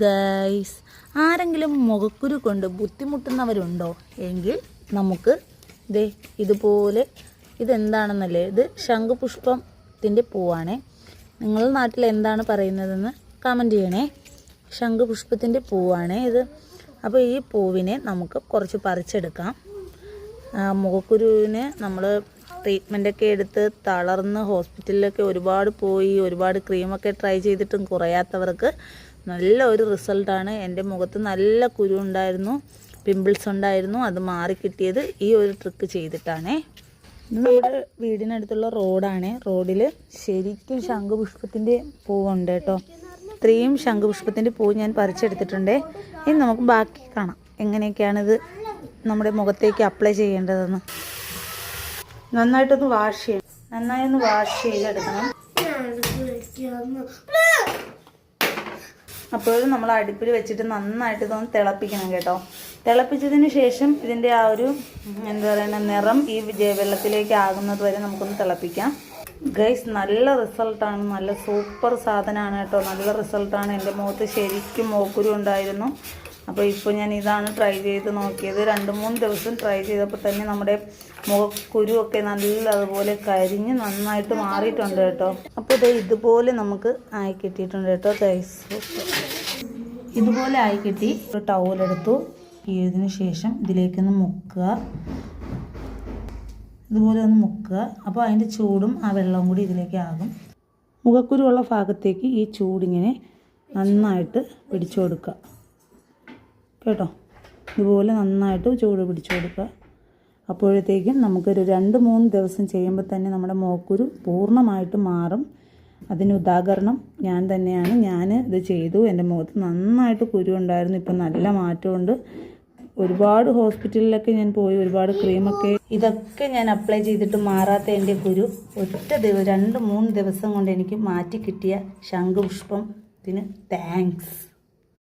Guys, ആരെങ്കിലും മുഖക്കുരു കൊണ്ട് ബുദ്ധിമുട്ടുന്നവരുണ്ടോ എങ്കിൽ നമുക്ക് ഇതുപോലെ ഇതെന്താണെന്നല്ലേ, ഇത് ശംഖുപുഷ്പത്തിൻ്റെ പൂവാണേ. നിങ്ങളുടെ നാട്ടിൽ എന്താണ് പറയുന്നതെന്ന് കമൻറ്റ് ചെയ്യണേ. ശംഖുപുഷ്പത്തിൻ്റെ പൂവാണേ ഇത്. അപ്പോൾ ഈ പൂവിനെ നമുക്ക് കുറച്ച് പറിച്ചെടുക്കാം. മുഖക്കുരുവിന് നമ്മൾ ട്രീറ്റ്മെൻറ്റൊക്കെ എടുത്ത് തളർന്ന് ഹോസ്പിറ്റലിലൊക്കെ ഒരുപാട് പോയി ഒരുപാട് ക്രീമൊക്കെ ട്രൈ ചെയ്തിട്ടും കുറയാത്തവർക്ക് നല്ല ഒരു റിസൾട്ടാണ്. എൻ്റെ മുഖത്ത് നല്ല കുരു ഉണ്ടായിരുന്നു, പിമ്പിൾസ് ഉണ്ടായിരുന്നു. അത് മാറിക്കിട്ടിയത് ഈ ഒരു ട്രിക്ക് ചെയ്തിട്ടാണേ. ഇത് നമ്മുടെ വീടിനടുത്തുള്ള റോഡാണ്. റോഡിൽ ശരിക്കും ശംഖുപുഷ്പത്തിൻ്റെ പൂവുണ്ട് കേട്ടോ. ഇത്രയും ശംഖുപുഷ്പത്തിൻ്റെ പൂവ് ഞാൻ പറിച്ചെടുത്തിട്ടുണ്ട്. ഇനി നമുക്ക് ബാക്കി കാണാം എങ്ങനെയൊക്കെയാണിത് നമ്മുടെ മുഖത്തേക്ക് അപ്ലൈ ചെയ്യേണ്ടതെന്ന്. നന്നായിട്ടൊന്ന് വാഷ് ചെയ്യണം. നന്നായി വാഷ് ചെയ്തെടുക്കണം. അപ്പോഴും നമ്മൾ അടുപ്പിൽ വെച്ചിട്ട് നന്നായിട്ട് ഇതൊന്ന് തിളപ്പിക്കണം കേട്ടോ. തിളപ്പിച്ചതിന് ശേഷം ഇതിൻ്റെ ആ ഒരു നിറം ഈ വെള്ളത്തിലേക്ക് ആകുന്നത് വരെ നമുക്കൊന്ന് തിളപ്പിക്കാം. ഗൈസ്, നല്ല റിസൾട്ടാണ്, നല്ല സൂപ്പർ സാധനമാണ് കേട്ടോ. നല്ല റിസൾട്ടാണ്. എൻ്റെ മുഖത്ത് ശരിക്കും മുഖക്കുരു ഉണ്ടായിരുന്നു. അപ്പോൾ ഇപ്പോൾ ഞാൻ ഇതാണ് ട്രൈ ചെയ്ത് നോക്കിയത്. 2-3 ദിവസം ട്രൈ ചെയ്തപ്പോൾ തന്നെ നമ്മുടെ മുഖക്കുരുവൊക്കെ നല്ല അതുപോലെ കരിഞ്ഞ് നന്നായിട്ട് മാറിയിട്ടുണ്ട് കേട്ടോ. അപ്പോൾ ഇതുപോലെ നമുക്ക് ആയി കിട്ടിയിട്ടുണ്ട് കേട്ടോ ഗൈസ്. ഇതുപോലെ ആയി കിട്ടി. ഒരു ടവലെടുത്തു, ഇതിന് ശേഷം ഇതിലേക്കൊന്ന് മുക്കുക. ഇതുപോലെ ഒന്ന് മുക്കുക. അപ്പോൾ അതിൻ്റെ ചൂടും ആ വെള്ളവും കൂടി ഇതിലേക്ക് ആകും. മുഖക്കുരുവുള്ള ഭാഗത്തേക്ക് ഈ ചൂടിങ്ങനെ നന്നായിട്ട് പിടിച്ചു കൊടുക്കുക കേട്ടോ. ഇതുപോലെ നന്നായിട്ട് ചൂട് പിടിച്ചു കൊടുക്കുക. അപ്പോഴത്തേക്കും നമുക്കൊരു 2-3 ദിവസം ചെയ്യുമ്പോൾ തന്നെ നമ്മുടെ മുഖക്കുരു പൂർണ്ണമായിട്ട് മാറും. അതിന് ഉദാഹരണം ഞാൻ തന്നെയാണ്. ഞാൻ ഇത് ചെയ്തു. എൻ്റെ മുഖത്ത് നന്നായിട്ട് കുരു ഉണ്ടായിരുന്നു. ഇപ്പം നല്ല മാറ്റമുണ്ട്. ഒരുപാട് ഹോസ്പിറ്റലിലൊക്കെ ഞാൻ പോയി, ഒരുപാട് ക്രീമൊക്കെ ഇതൊക്കെ ഞാൻ അപ്ലൈ ചെയ്തിട്ട് മാറാത്ത എൻ്റെ കുരു 2-3 ദിവസം കൊണ്ട് എനിക്ക് മാറ്റി കിട്ടിയ ശംഖുപുഷ്പത്തിന് താങ്ക്സ്.